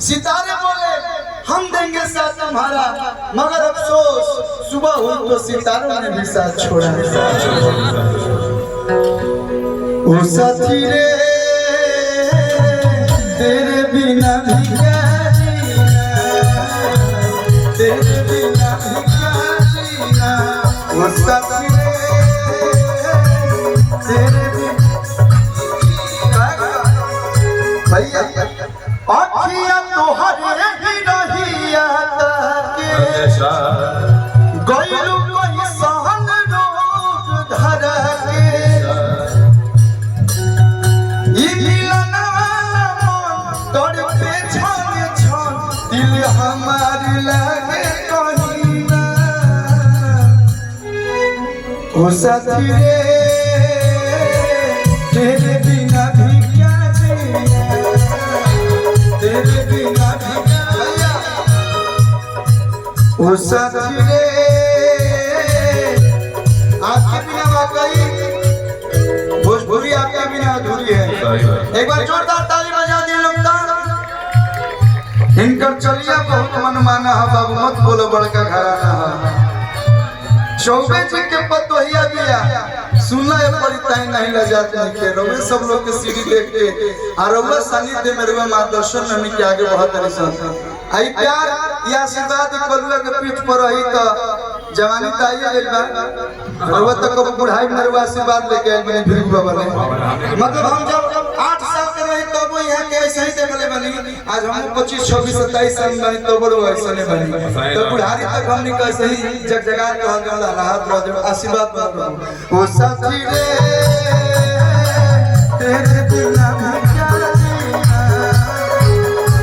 सितारे बोले हम देंगे साथ तुम्हारा, मगर अफसोस सुबह हुई तो सितारों ने भी साथ छोड़ा। ओ साथी रे तेरे बिना भी क्या जीना, तेरे बिना भी क्या जीना। ओ साथी रे तेरे भैया अखिया तोहरे ही रहिया ताके गइलू कोई सहन रोग धरा के। ई मिलन वाला मन तड़पे छन छन, दिल हमार लागे कहीं ना। ओ साथी रे तेरे बिना भी क्या जीना, तेरे बिना भी क्या। ओ साथी रे आपके बिना वाकई भोजपुरी आपके बिना अधूरी है। एक बार जोरदार ताली बजा दिए लोग। इनकर चलिया बहुत मनमाना है बाबू, मत बोलो बड़का घराना है। चौबे जी के पतोहिया दिया सुनना है पड़ता नहीं लजात नहीं के रोवे सब लोग के सीढ़ी देख के और रोवे सानिध्य में रोवे मार्गदर्शन में हमनी के आगे बहुत तरीसन आई प्यार या आशीर्वाद कलुआ के पीठ पर रही तो जवानी त आइए गेल बा। रोवे तक को बुढ़ाई में रोवे आशीर्वाद लेके आइल बनी भीख बाबा ने। मतलब हम जब 8 साल के रही तब यहाँ के ऐसे ही देखले बनी, आज हम 25 26 27 साल में बनी तो बड़ो ऐसे नहीं बनी। तो बुढ़ारी तक हमनी के ऐसे ही जगजगा कहल गला हाथ रह आशीर्वाद बन। ओ साथी रे तेरे बिना भी क्या जीना,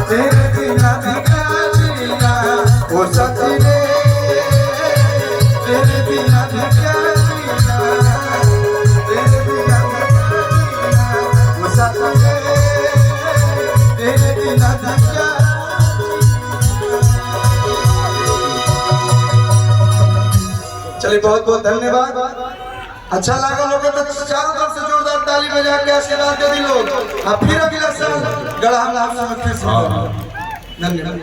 तेरे बिना भी क्या जीना। ओ साथी रे तेरे बिना भी क्या जीना, तेरे बिना भी क्या जीना। ओ साथी रे तेरे बिना भी क्या। चलिए बहुत बहुत धन्यवाद। अच्छा लगा लोगों तो चारों तरफ से जोरदार ताली बजा के आशीर्वाद दे दी लोग। अब फिर अगला साल गढ़ा हम फिर से धन्यवाद।